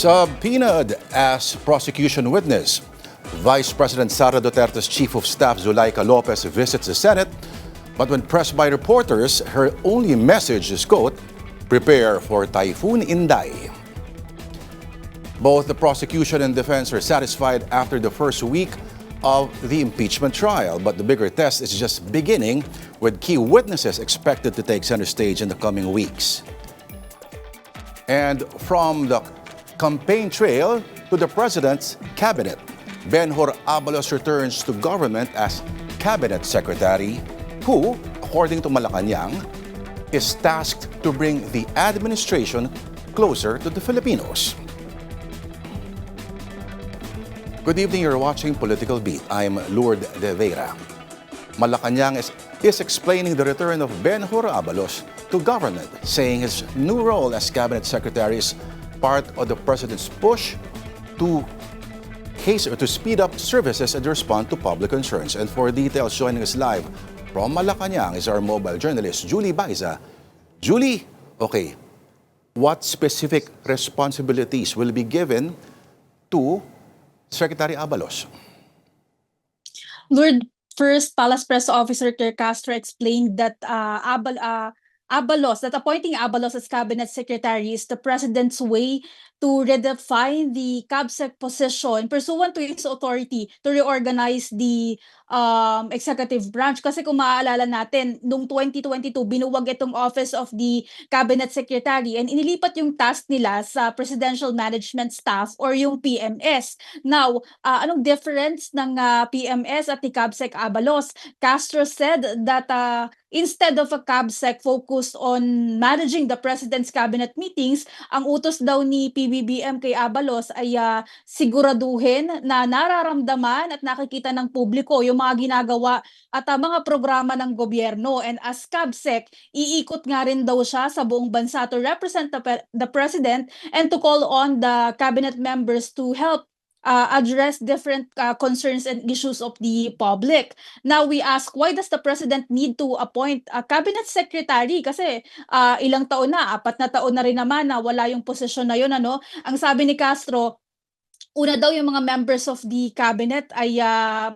Subpoenaed as prosecution witness, Vice President Sara Duterte's Chief of Staff Zulaika Lopez visits the Senate, but when pressed by reporters, her only message is, quote, "Prepare for Typhoon Inday." Both the prosecution and defense are satisfied after the first week of the impeachment trial, but the bigger test is just beginning, with key witnesses expected to take center stage in the coming weeks. And from the campaign trail to the president's cabinet, Benhur Abalos returns to government as cabinet secretary who, according to Malacanang, is tasked to bring the administration closer to the Filipinos. Good evening, you're watching Political Beat. I'm Lourdes de Vera. Malacanang is explaining the return of Benhur Abalos to government, saying his new role as cabinet secretary is part of the president's push to speed up services and respond to public concerns. And for details, joining us live from Malacanang is our mobile journalist, Julie Baiza. Julie, okay, what specific responsibilities will be given to Secretary Abalos? Lord, first, Palace Press Officer Claire Castro explained that that appointing Abalos as cabinet secretary is the president's way to redefine the CABSEC position pursuant to its authority to reorganize the executive branch. Kasi kung maaalala natin, noong 2022, binuwag itong Office of the Cabinet Secretary and inilipat yung task nila sa Presidential Management Staff or yung PMS. Now, anong difference ng PMS at ni CABSEC Abalos? Castro said that instead of a CABSEC focused on managing the President's cabinet meetings, ang utos daw ni PBBM kay Abalos ay siguraduhin na nararamdaman at nakikita ng publiko yung mga ginagawa at mga programa ng gobyerno. And as CABSEC, iikot nga rin daw siya sa buong bansa to represent the President and to call on the cabinet members to help address different concerns and issues of the public. Now we ask, why does the president need to appoint a cabinet secretary? Kasi ilang taon na, 4 na taon na rin naman na wala yung posisyon na yun, ano? Ang sabi ni Castro, una daw yung mga members of the cabinet ay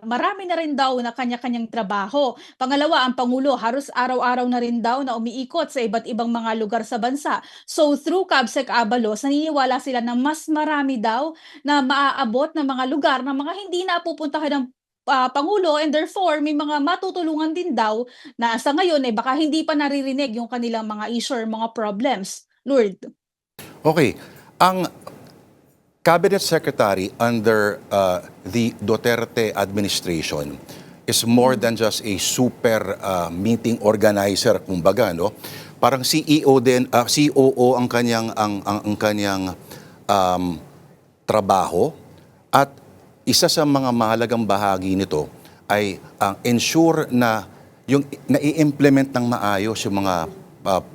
marami na rin daw na kanya-kanyang trabaho. Pangalawa, ang Pangulo halos araw-araw na rin daw na umiikot sa iba't ibang mga lugar sa bansa. So through CABSEC Abalos, naniniwala sila na mas marami daw na maaabot na mga lugar na mga hindi napupuntahan ng Pangulo, and therefore may mga matutulungan din daw na sa ngayon baka hindi pa naririnig yung kanilang mga issue or mga problems. Lourdes. Okay, ang Cabinet Secretary under the Duterte administration is more than just a super meeting organizer, kumbaga, no? Parang CEO din, COO ang kanyang trabaho, at isa sa mga mahalagang bahagi nito ay ensure na yung nai-implement ng maayos yung mga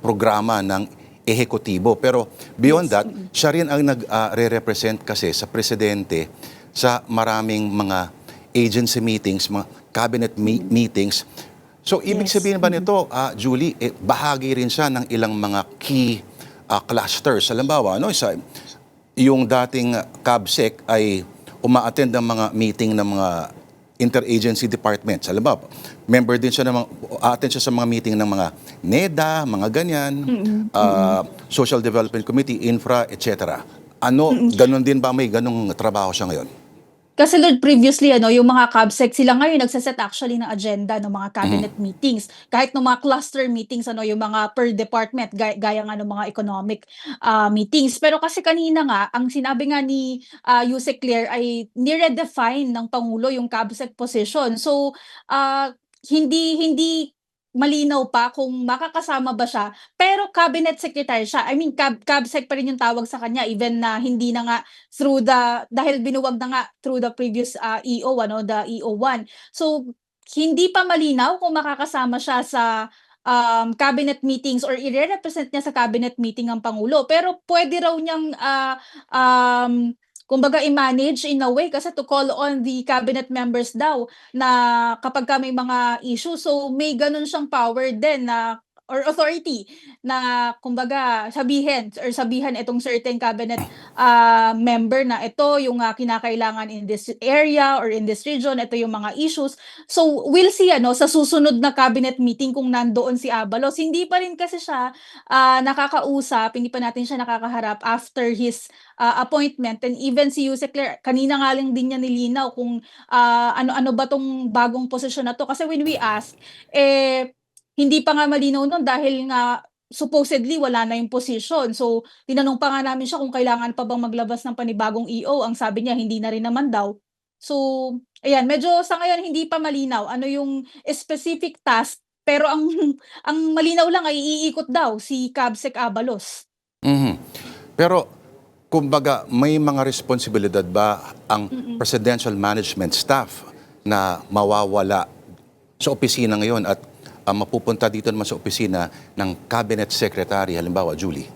programa ng ehekutibo. Pero beyond that, siya rin ang nag-represent kasi sa presidente sa maraming mga agency meetings, mga cabinet meetings. So ibig sabihin ba nito, Julie, bahagi rin siya ng ilang mga key clusters. Halimbawa, no, yung dating CABSEC ay uma-attend ng mga meeting ng mga interagency departments. Halimbawa, member din siya attend siya sa mga meeting ng mga NEDA, mga ganyan, Social Development Committee, Infra, etc. Ganon din ba, may ganong trabaho siya ngayon? Kasi Lord, previously, yung mga CABSEC, sila ngayon nagsaset actually ng agenda ng mga cabinet meetings. Kahit ng mga cluster meetings, yung mga per department, gaya nga ng mga economic meetings. Pero kasi kanina nga, ang sinabi nga ni Yusek Claire ay nire-define ng Pangulo yung CABSEC position. So, hindi malinaw pa kung makakasama ba siya, pero cabinet secretary siya. I mean, CABSEC pa rin yung tawag sa kanya, even na hindi na nga dahil binuwag na nga through the previous EO, the EO1. So, hindi pa malinaw kung makakasama siya sa cabinet meetings or i-represent niya sa cabinet meeting ang Pangulo. Pero pwede raw niyang kumbaga i-manage in a way kasi to call on the cabinet members daw na kapag may mga issue. So may ganun siyang power din na or authority na kumbaga sabihan itong certain cabinet member na ito yung kinakailangan in this area or in this region, ito yung mga issues. So we'll see sa susunod na cabinet meeting kung nandoon si Abalos. Hindi pa rin kasi siya nakakausap, hindi pa natin siya nakakaharap after his appointment. And even si Yuse Claire, kanina nga lang din niya nilinaw kung ano-ano ba tong bagong posisyon na to. Kasi when we ask, hindi pa nga malinaw nun dahil nga supposedly wala na yung position. So tinanong pa nga namin siya kung kailangan pa bang maglabas ng panibagong EO. Ang sabi niya hindi na rin naman daw. So ayan, medyo sa ngayon hindi pa malinaw ano yung specific task, pero ang ang malinaw lang ay iikot daw si Cabsec Abalos. Mhm. Pero kumbaga may mga responsibilidad ba ang presidential management staff na mawawala sa opisina ngayon at mapupunta dito naman sa opisina ng cabinet secretary, halimbawa Julie?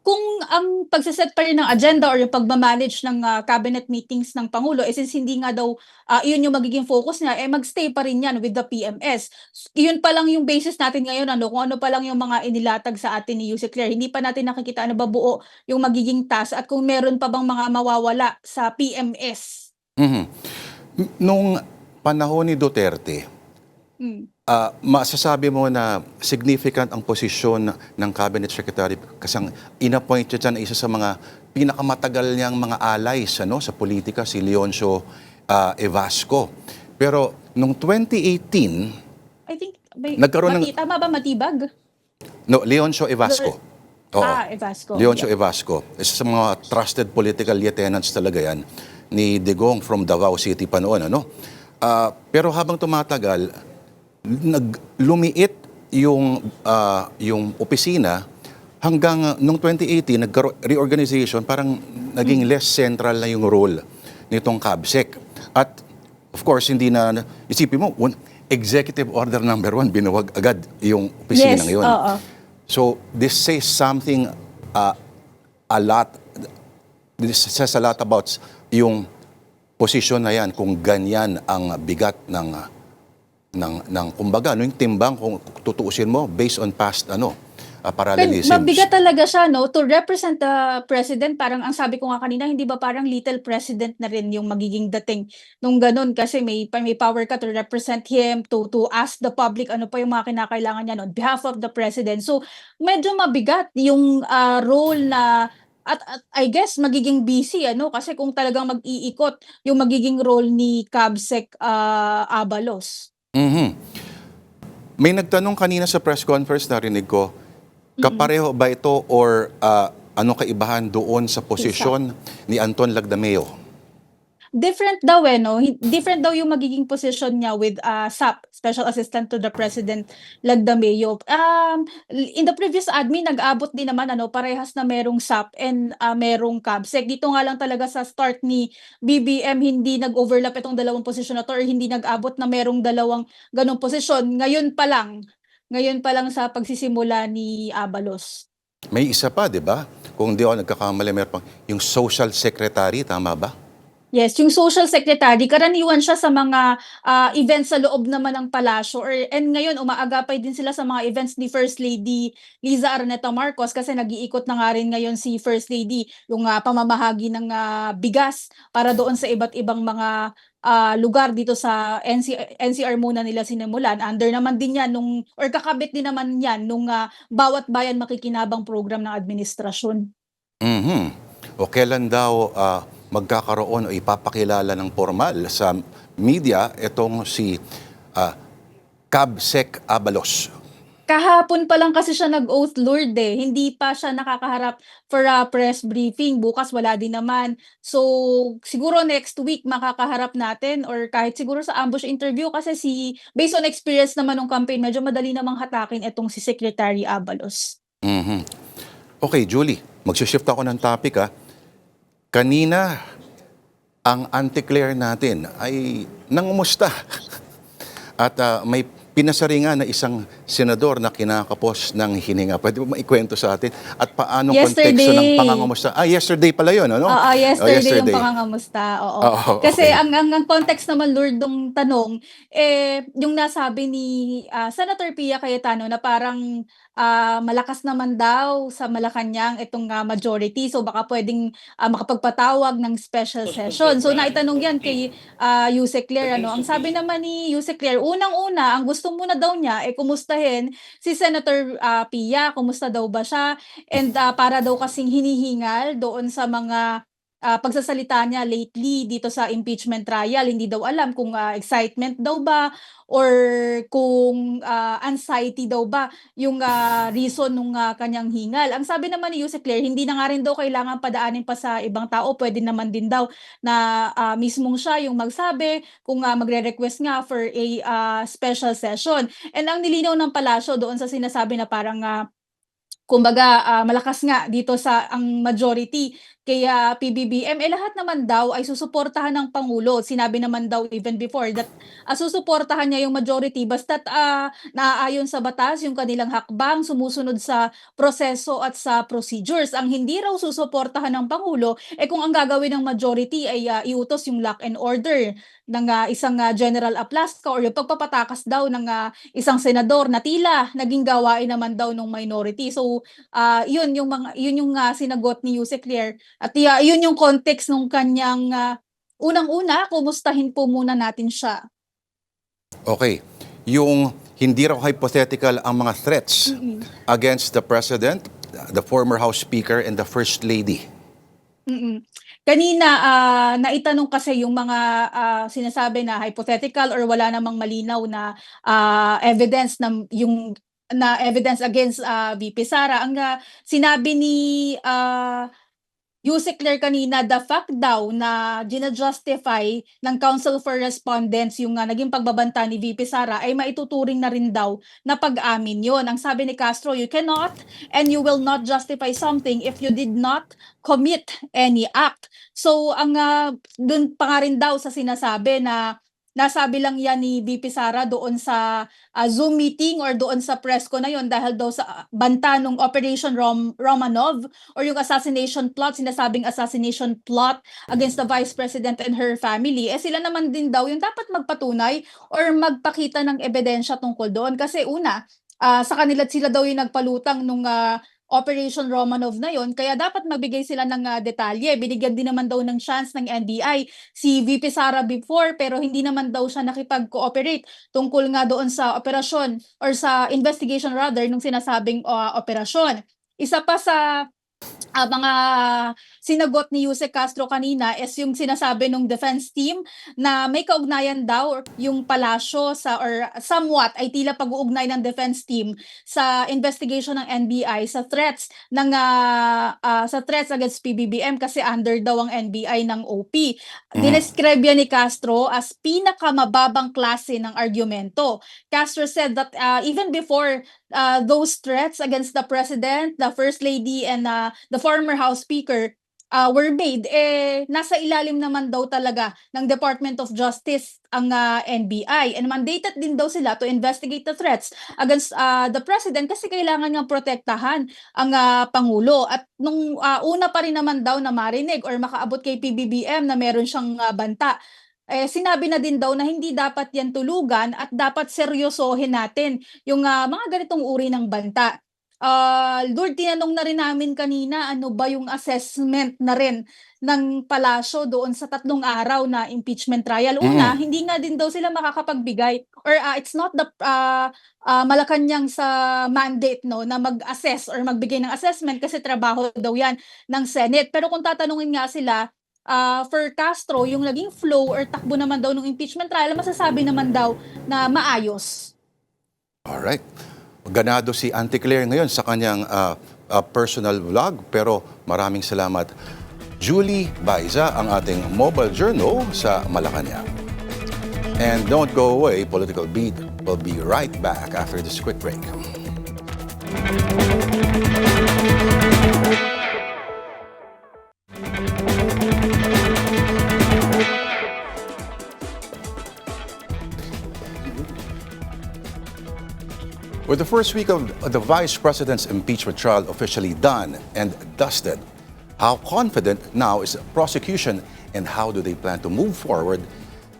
Kung ang pagse-set pa rin ng agenda or yung pagma-manage ng cabinet meetings ng Pangulo, since hindi nga daw iyon yung magiging focus niya, magstay pa rin yan with the PMS. Iyon pa lang yung basis natin ngayon, kung ano pa lang yung mga inilatag sa atin ni Yuse Claire. Hindi pa natin nakikita ano ba buo yung magiging task at kung meron pa bang mga mawawala sa PMS. Mhm. Nung panahon ni Duterte, Mm. masasabi mo na significant ang posisyon ng cabinet secretary kasi ang inappoint siya dyan ay isa sa mga pinakamatagal niyang mga allies sa politika, si Leoncio Evasco. Pero nung 2018, I think, Nagkaroon ng- tama ba matibag? Leoncio Evasco. Oo. Evasco. Leoncio Yeah. Evasco. Isa sa mga trusted political lieutenants talaga yan ni Digong from Davao City pa noon. Pero habang tumatagal, lumiit yung opisina hanggang nung 2018 reorganization, parang naging less central na yung role nitong CABSEC. At of course hindi na isipin mo executive order number 1 binuwag agad yung opisina Yes, ngayon. oo. So this says something a lot. This says a lot about yung posisyon na yan kung ganyan ang bigat ng kumbaga, yung timbang kung tutuusin mo based on past parallelisms. Mabigat talaga siya to represent the president. Parang ang sabi ko nga kanina, hindi ba parang little president na rin yung magiging dating nung ganun, kasi may power ka to represent him, to ask the public ano pa yung mga kinakailangan niya on behalf of the president. So medyo mabigat yung role na at I guess magiging busy kasi kung talagang mag-iikot yung magiging role ni Cabsec Abalos. Mhm. May nagtanong kanina sa press conference, narinig ko, kapareho ba ito or anong kaibahan doon sa posisyon ni Anton Lagdameo? Different daw no? Different daw yung magiging position niya with SAP, Special Assistant to the President Lagdameo. In the previous admin, nag-abot din naman parehas na merong SAP and merong CABSEC. Dito nga lang talaga sa start ni BBM, hindi nag-overlap itong dalawang posisyon na to or hindi nag-abot na merong dalawang ganong posisyon. Ngayon pa lang sa pagsisimula ni Abalos. May isa pa, di ba? Kung di ako nagkakamali, meron pang yung social secretary, tama ba? Yes, yung social secretary, karaniwan siya sa mga events sa loob naman ng palasyo and ngayon umaagapay din sila sa mga events ni First Lady Liza Araneta Marcos kasi nag-iikot na nga rin ngayon si First Lady yung pamamahagi ng bigas para doon sa iba't ibang mga lugar dito sa NCR muna nila sinimulan. Under naman din yan or kakabit din naman yan nung Bawat Bayan Makikinabang program ng administrasyon. Mhm. O kailan daw magkakaroon o ipapakilala ng formal sa media itong si Cabsec Abalos? Kahapon pa lang kasi siya nag-oath Lord hindi pa siya nakakaharap for a press briefing. Bukas wala din naman. So siguro next week makakaharap natin or kahit siguro sa ambush interview kasi based on experience naman ng campaign, medyo madali namang hatakin itong si Secretary Abalos. Mhm. Okay, Julie, mag-shift ako ng topic Kanina, ang anti-Claire natin ay nangumusta. At may pinasaringan na isang senador na kinakapos ng hininga. Pwede mo maikwento sa atin? At paano konteksto Yesterday. ng pangangamusta? Yesterday pala yun, ano? Oo, yesterday yung Yesterday. pangangamusta, oo. Oo, Kasi okay. ang context naman, Lord, nung tanong, yung nasabi ni Senator Pia Cayetano na parang malakas naman daw sa Malacanang itong majority. So baka pwedeng makapagpatawag ng special session. So naitanong yan kay Yusek Claire, ano. Ang sabi naman ni Yusek Claire, unang-una, ang gusto muna daw niya kumustahin si Senator Pia, kumusta daw ba siya? And para daw kasing hinihingal doon sa mga pagsasalita niya lately dito sa impeachment trial. Hindi daw alam kung excitement daw ba or kung anxiety daw ba yung reason nung kanyang hingal. Ang sabi naman ni Yusek Claire, hindi na nga rin daw kailangan padaanin pa sa ibang tao. Pwede naman din daw na mismong siya yung magsabi kung magre-request nga for a special session. And ang nilinaw ng palasyo doon sa sinasabi na parang kumbaga, malakas nga dito sa ang majority kaya PBBM, lahat naman daw ay susuportahan ng Pangulo. Sinabi naman daw even before that susuportahan niya yung majority basta't naaayon sa batas yung kanilang hakbang, sumusunod sa proseso at sa procedures. Ang hindi raw susuportahan ng Pangulo, kung ang gagawin ng majority ay iutos yung lock and order ng isang General Aplasca or yung pagpapatakas daw ng isang senador na tila naging gawain naman daw ng minority. So, yun yung sinagot ni Yusek Claire at yun yung context nung kanyang unang-una, kumustahin po muna natin siya. Okay. Yung hindi raw hypothetical ang mga threats against the President, the former House Speaker, and the First Lady. Kanina naitanong kasi yung mga sinasabi na hypothetical or wala namang malinaw na evidence na evidence against VP Sara. Ang sinabi ni Yusek Claire kanina, the fact daw na gina-justify ng Council for Respondents yung naging pagbabanta ni VP Sara ay maituturing na rin daw na pag-amin yun. Ang sabi ni Castro, you cannot and you will not justify something if you did not commit any act. So ang dun pa nga rin daw sa sinasabi na nasabi lang yan ni VP Sara doon sa Zoom meeting or doon sa press ko na yon dahil daw sa banta nung Operation Romanov or yung assassination plot, sinasabing assassination plot against the Vice President and her family. Sila naman din daw yung dapat magpatunay or magpakita ng ebidensya tungkol doon. Kasi una, sa kanila sila daw yung nagpalutang nung Operation Romanov na yon, kaya dapat magbigay sila ng detalye. Binigyan din naman daw ng chance ng NBI si VP Sara before pero hindi naman daw siya nakipag-cooperate tungkol nga doon sa operasyon or sa investigation rather nung sinasabing operasyon. Isa pa sa mga sinagot ni Yusek Castro kanina is yung sinasabi ng defense team na may kaugnayan daw yung palasyo or somewhat ay tila pag-uugnay ng defense team sa investigation ng NBI sa threats against PBBM kasi under daw ang NBI ng OP. Dinescribe yan ni Castro as pinakamababang klase ng argumento. Castro said that even before those threats against the President, the First Lady, and the former House Speaker were made, nasa ilalim naman daw talaga ng Department of Justice ang NBI. And mandated din daw sila to investigate the threats against the President kasi kailangan niyang protektahan ang Pangulo. At nung una pa rin naman daw na marinig or makaabot kay PBBM na meron siyang banta, sinabi na din daw na hindi dapat yan tulugan at dapat seryosohin natin yung mga ganitong uri ng banta. Lord, tinanong na rin namin kanina ano ba yung assessment na rin ng palasyo doon sa 3 araw na impeachment trial. Una, hindi nga din daw sila makakapagbigay or it's not the Malacanang sa mandate na mag-assess or magbigay ng assessment kasi trabaho daw yan ng Senate. Pero kung tatanungin nga sila, for Castro, yung naging flow or takbo naman daw ng impeachment trial, masasabi naman daw na maayos. Alright. Ganado si Auntie Claire ngayon sa kanyang personal vlog, pero maraming salamat. Julie Baiza, ang ating mobile journal sa Malacanang. And don't go away, Political Beat will be right back after this quick break. With the first week of the Vice President's impeachment trial officially done and dusted, how confident now is the prosecution and how do they plan to move forward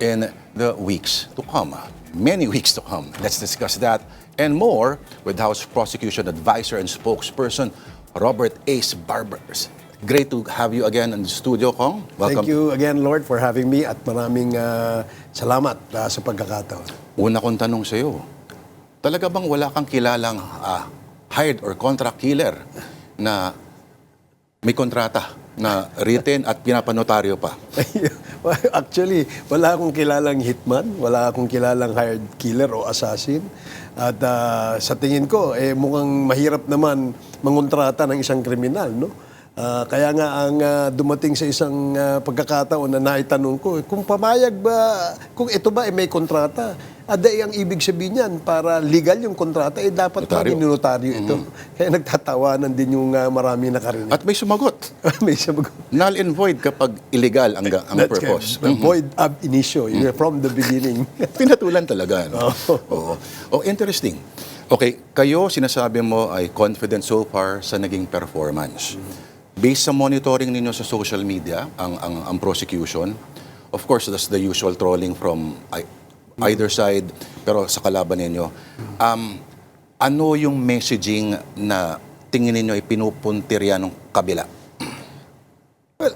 in the weeks to come? Many weeks to come. Let's discuss that and more with House Prosecution Advisor and Spokesperson Robert Ace Barbers. Great to have you again in the studio, Kong. Welcome. Thank you again, Lord, for having me at maraming salamat sa pagkakataon. Una kong tanong sa iyo, talaga bang wala kang kilalang hired or contract killer na may kontrata na written at pinapanotaryo pa? Actually, wala akong kilalang hitman, wala akong kilalang hired killer o assassin. At sa tingin ko, mukhang mahirap naman mangontrata ng isang kriminal, no? Kaya nga ang dumating sa isang pagkakataon na naitanong ko, kung pamayag ba, kung ito ba may kontrata, aday ang ibig sabihin niyan, para legal yung kontrata, dapat maging notaryo ito. Kaya nagtatawanan din yung marami nakarinig. At may sumagot. May sabagot. Null and void kapag illegal ang purpose. Void ab initio, from the beginning. Pinatulan talaga. No? Oo. Oh, interesting. Okay, kayo sinasabi mo ay confident so far sa naging performance. Based sa monitoring ninyo sa social media, ang prosecution, of course, that's the usual trolling from either side, pero sa kalaban ninyo. Ano yung messaging na tingin ninyo ay pinupuntirya ng kabila? Well,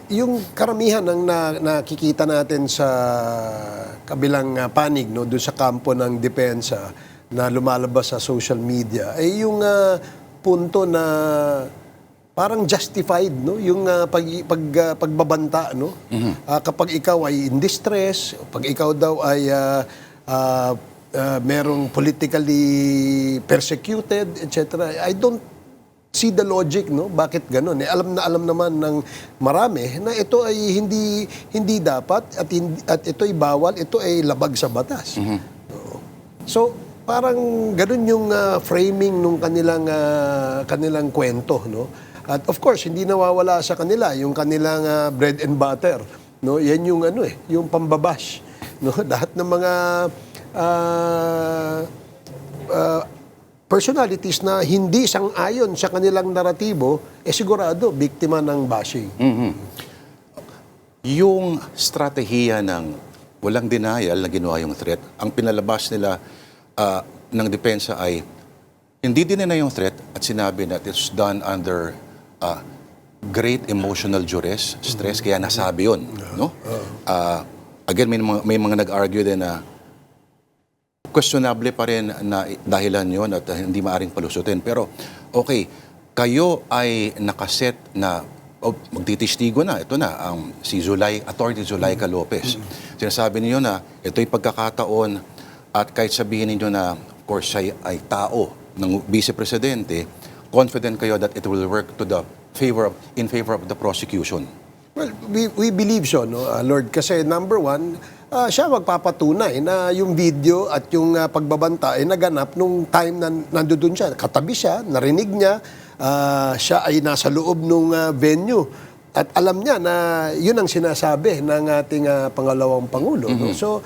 yung karamihan ng nakikita natin sa kabilang panig, no, doon sa kampo ng depensa na lumalabas sa social media, ay yung punto na parang justified, no, yung pagbabanta, no. Kapag ikaw ay in distress, pag ikaw daw ay merong politically persecuted, etc. I don't see the logic, no, bakit ganun. Alam naman ng marami na ito ay hindi dapat at ito ay bawal, ito ay labag sa batas. So parang ganun yung framing nung kanilang kwento, no. At of course, hindi nawawala sa kanila yung kanilang bread and butter, no? Yan yung yung pambabash, no? Lahat ng mga personalities na hindi sang-ayon sa kanilang naratibo, sigurado biktima ng bashing. Yung strategiya ng walang denial na ginawa yung threat, ang pinalabas nila ng depensa ay hindi din na yung threat at sinabi na it's done under great emotional duress, stress, kaya nasabi yun. No? Again, may mga nag-argue din na questionable pa rin na dahilan yun at hindi maaring palusutin. Pero, okay, kayo ay nakaset na, magtitistigo na, ito na, si Attorney Zulaika Lopez. Sinasabi niyo na ito'y pagkakataon at kahit sabihin niyo na, of course, siya ay tao ng Vice Presidente, confident kayo that it will work in favor of the prosecution? Well, we believe so, no, Lord, kasi number one, siya magpapatunay na yung video at yung pagbabanta ay naganap nung time na nandoon siya. Katabi siya, narinig niya, siya ay nasa loob ng venue. At alam niya na yun ang sinasabi ng ating pangalawang Pangulo. No? So,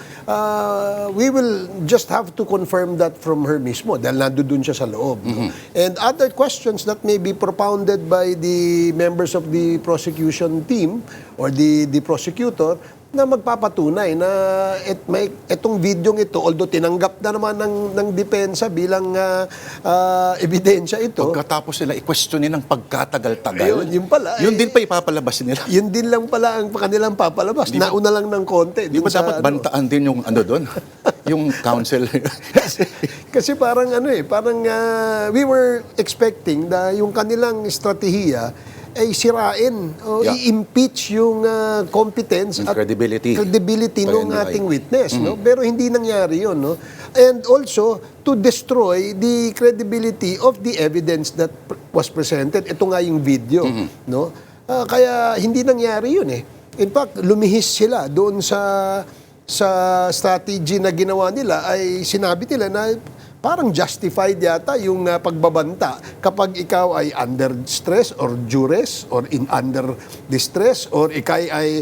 we will just have to confirm that from her mismo dahil nandoon siya sa loob. No? And other questions that may be propounded by the members of the prosecution team or the prosecutor na magpapatunay na itong video ito, although tinanggap na naman ng depensa bilang ebidensya ito. Pagkatapos nila i-questionin ng pagkatagal-tagal, yun pala. Yun din pa ipapalabas nila. Yun din lang pala ang kanilang papalabas. Nauna lang ng konti. Di ba dapat bantaan din yung doon? Yung counsel. Kasi parang we were expecting na yung kanilang estratehiya ay sirain o i-impeach yung competence at credibility ng ating witness, no? Pero hindi nangyari yun, no? And also to destroy the credibility of the evidence that was presented. Ito nga yung video, no? Kaya hindi nangyari yun eh. In fact, lumihis sila doon sa strategy na ginawa nila, ay sinabi nila na parang justified yata yung pagbabanta kapag ikaw ay under stress or duress or under distress or ikaw ay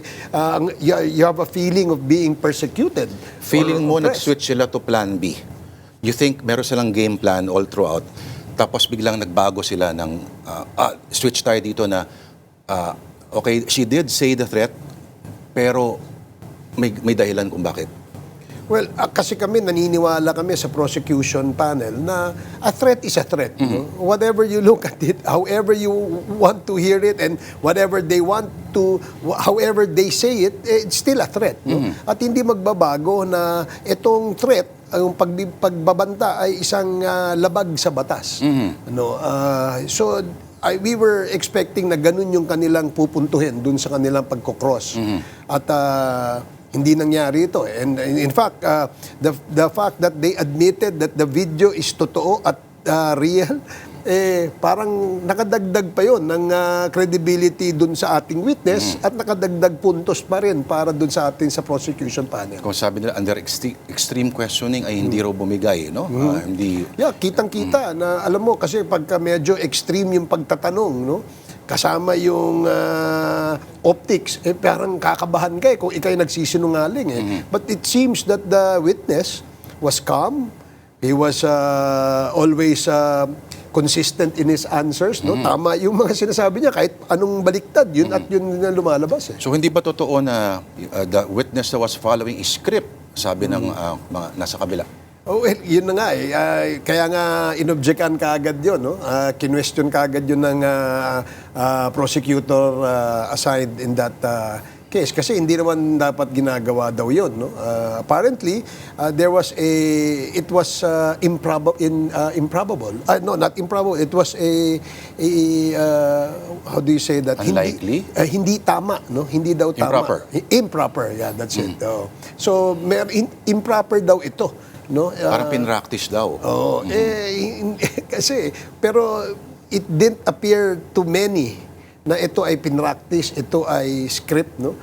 you have a feeling of being persecuted. Feeling mo nag-switch sila to plan B. you think meron silang game plan all throughout, tapos biglang nagbago sila ng, switch tayo dito na, okay, she did say the threat, pero may dahilan kung bakit. Well, kasi naniniwala kami sa prosecution panel na a threat is a threat. No? Whatever you look at it, however you want to hear it, and whatever they want to, however they say it, it's still a threat. No? At hindi magbabago na itong threat, ang pagbabanta ay isang labag sa batas. No? So, we were expecting na ganun yung kanilang pupuntuhin dun sa kanilang pagkocross. At hindi nangyari ito. And in fact, the fact that they admitted that the video is totoo at real, parang nakadagdag pa yon ng credibility dun sa ating witness at nakadagdag puntos pa rin para dun sa atin sa prosecution panel. Kung sabi nila, under extreme questioning ay hindi raw bumigay, no? Hindi... Yeah, kitang-kita na alam mo kasi pagka medyo extreme yung pagtatanong, no? Kasama yung optics, parang kakabahan ka kung ikay nagsisinungaling. But it seems that the witness was calm. He was always consistent in his answers. No? Tama yung mga sinasabi niya, kahit anong baliktad, yun at yun na lumalabas. So hindi ba totoo na the witness was following a script, sabi ng mga nasa kabila? Oh, well, yun na nga kaya nga inobjectan kaagad yun, no? Kinwestiyon kaagad yun ng prosecutor assigned in that case. Kasi hindi naman dapat ginagawa daw yun, no? Apparently, there was it was improbable. No, not improbable. It was how do you say that? Unlikely? Hindi tama, no? Hindi daw tama. Improper. Improper, yeah, that's it. So, improper daw ito. No? Parang pinractice daw. Kasi, pero it didn't appear to many na ito ay pinractice, ito ay script, no?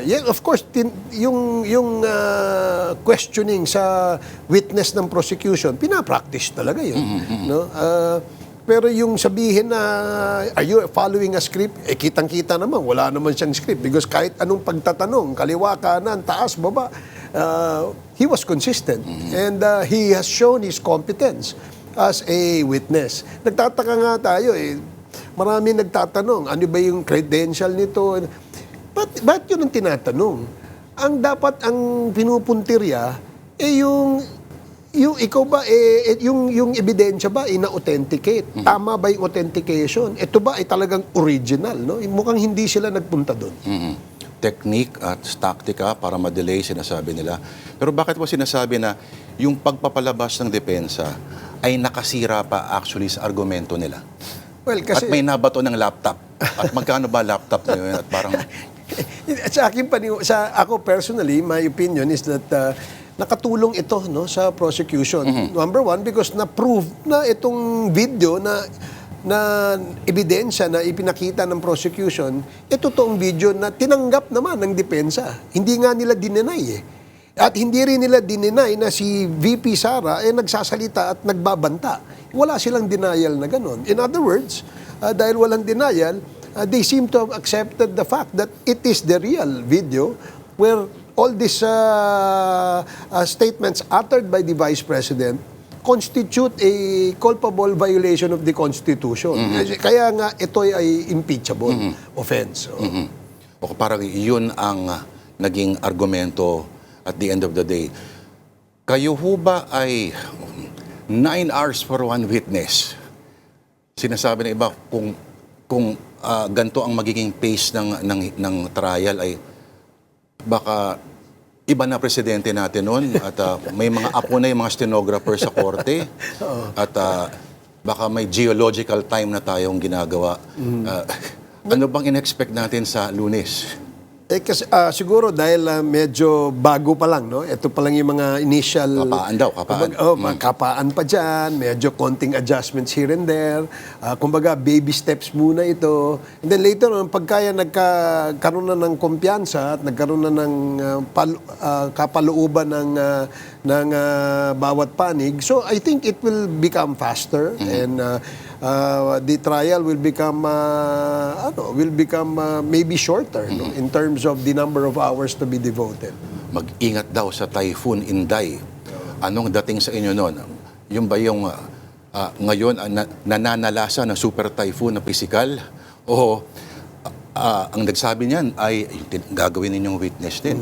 Yeah, of course, yung questioning sa witness ng prosecution, pinapractice talaga yun. No? Pero yung sabihin na, are you following a script? Kitang-kita naman, wala naman siyang script. Because kahit anong pagtatanong, kaliwa, kanan, taas, baba, he was consistent. And he has shown his competence as a witness. Nagtataka nga tayo marami nagtatanong, ano ba yung credential nito? Ba't yun ang tinatanong? Ang dapat ang pinupuntirya, yung ikaw ba, yung ebidensya ba, ina-authenticate? Tama ba yung authentication? Ito ba ay talagang original? No? Mukhang hindi sila nagpunta doon. Technique at taktika para ma-delay, sinasabi nila. Pero bakit mo sinasabi na yung pagpapalabas ng depensa ay nakasira pa actually sa argumento nila? Well, kasi... At may nabato ng laptop. At magkano ba laptop na yun? At parang... sa akin ako personally, my opinion is that nakatulong ito, no, sa prosecution. Number one, because na-prove na itong video na ebidensya na ipinakita ng prosecution, totoong video na tinanggap naman ng depensa. Hindi nga nila dinenay At hindi rin nila dinenay na si VP Sara nagsasalita at nagbabanta. Wala silang denial na ganun. In other words, dahil walang denial, they seem to have accepted the fact that it is the real video where all these statements uttered by the Vice President constitute a culpable violation of the Constitution. Kaya nga ito ay impeachable offense. O parang yun ang naging argumento at the end of the day. Kayo ho ba ay 9 hours for one witness? Sinasabi ng iba kung ganito ang magiging pace ng trial ay baka iba na presidente natin noon at may mga apo na yung mga stenographer sa korte at baka may geological time na tayong ginagawa. Ano bang in-expect natin sa Lunes? Kasi siguro dahil medyo bago pa lang, no? Ito pa lang yung mga initial... Kapaan daw, kapaan. Kapaan pa dyan, medyo konting adjustments here and there. Kumbaga, baby steps muna ito. And then later on, pagkaya nagkaroon na ng kumpiyansa at nagkaroon na ng kapalooban ng bawat panig, so I think it will become faster and the trial will become maybe shorter, no? In terms of the number of hours to be devoted. Mag-ingat daw sa Typhoon Inday. Anong dating sa inyo noon? Yung ba yung ngayon nananalasa ng super typhoon na pisikal? O ang nagsabi niyan ay gagawin ninyong witness din.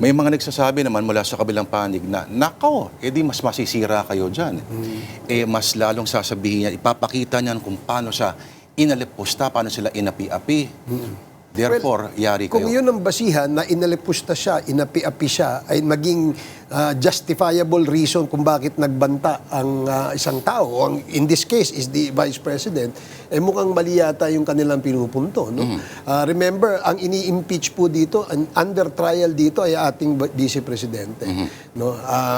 May mga nagsasabi naman mula sa kabilang panig na, nako, edi mas masisira kayo dyan. Mas lalong sasabihin niya, ipapakita niyan kung paano siya inalipusta, paano sila inapi-api. Therefore, yari Kung kayo. yun ang basihan na inalipusta siya, inapi-api siya, ay maging justifiable reason kung bakit nagbanta ang isang tao, in this case is the Vice President, mukhang mali yata yung kanilang pinupunto. No? Remember, ang ini-impeach po dito, under trial dito ay ating Vice Presidente. No?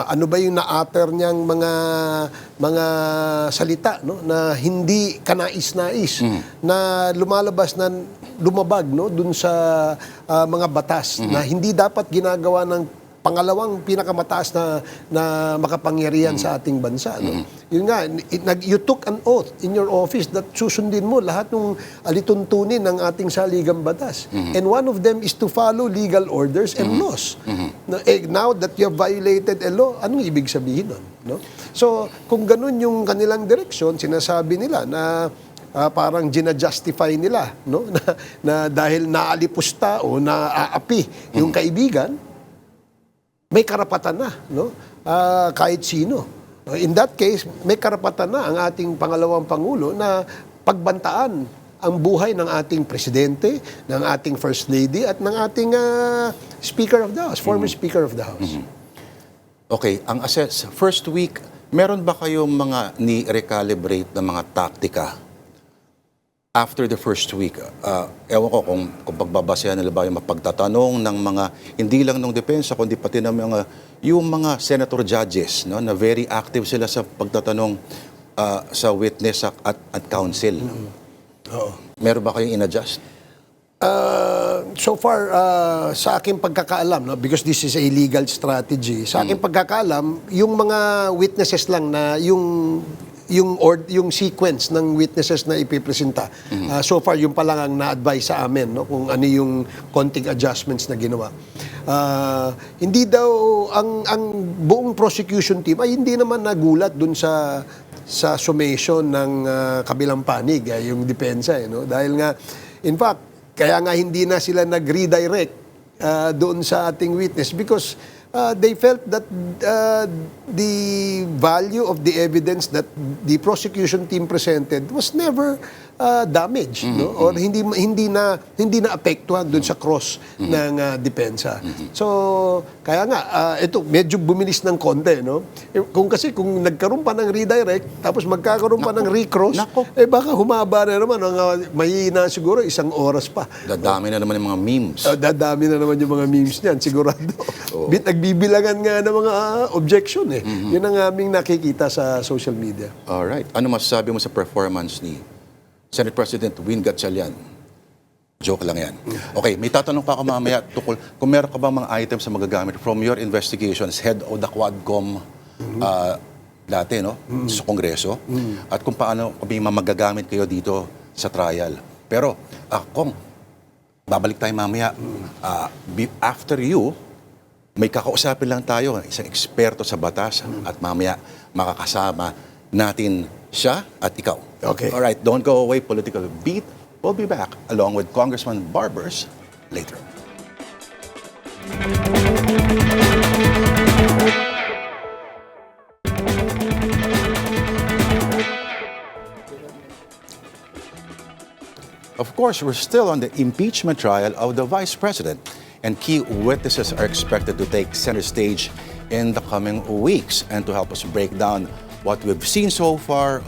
Ano ba yung na-utter niyang mga salita, no? Na hindi kanais-nais, na lumalabas na lumabag, no, dun sa mga batas na hindi dapat ginagawa ng pangalawang pinakamataas na makapangyarihan sa ating bansa. No? Yun nga, you took an oath in your office that susundin mo lahat ng alituntunin ng ating saligang batas. And one of them is to follow legal orders and laws. Now that you have violated a law, anong ibig sabihin nun? No? So, kung ganun yung kanilang direksyon, sinasabi nila na parang gina-justify nila, no? na dahil naalipusta o naaapi yung kaibigan, may karapatan na, no? Kahit sino. In that case, may karapatan na ang ating pangalawang Pangulo na pagbantaan ang buhay ng ating presidente, ng ating First Lady, at ng ating Speaker of the House, former Speaker of the House. Okay, ang assess, first week, meron ba kayong mga ni-recalibrate na mga taktika after the first week? Ewan ko kung pagbabasehan nila ba yung mapagtatanong ng mga, hindi lang ng depensa, kundi pati ng yung mga senator judges, no, na very active sila sa pagtatanong sa witness at counsel. Oo. Meron ba kayong in-adjust? So far, sa aking pagkakaalam, no, because this is a legal strategy, sa aking pagkakaalam, yung mga witnesses lang na yung sequence ng witnesses na ipipresenta. So far, yung pa lang ang na-advise sa amin, no, kung ano yung konting adjustments na ginawa. Hindi daw, ang buong prosecution team ay hindi naman nagulat dun sa summation ng kabilang panig, yung depensa. No? Dahil nga, in fact, kaya nga hindi na sila nag-redirect doon sa ating witness because they felt that the value of the evidence that the prosecution team presented was never damaged, no? Or hindi na apektuhan doon sa cross ng depensa. So kaya nga ito medyo bumilis ng konti, no? Kung nagkaroon pa ng redirect tapos magkakaroon pa ng recross, baka humaba na naman, mahina siguro 1 oras pa. Dadami na naman yung mga memes. Dadami na naman yung mga memes niyan, sigurado. Nagbibilangan nga ng mga objection eh. Yun ang aming nakikita sa social media. Alright. Ano masasabi mo sa performance ni Senate President Win Gatchalian? Joke lang yan. Okay, may tatanong pa ako mamaya tukol kung meron ka ba mga items na magagamit from your investigations, head of the Quadcom dati, no? Sa Kongreso. At kung paano kung may magagamit kayo dito sa trial. Pero, kung babalik tayo mamaya, after you, may kakausapin lang tayo, isang eksperto sa batas, at mamaya makakasama natin siya at ikaw. Okay. All right, don't go away, Political Beat. We'll be back along with Congressman Barbers later. Of course, we're still on the impeachment trial of the Vice President, and key witnesses are expected to take center stage in the coming weeks. And to help us break down what we've seen so far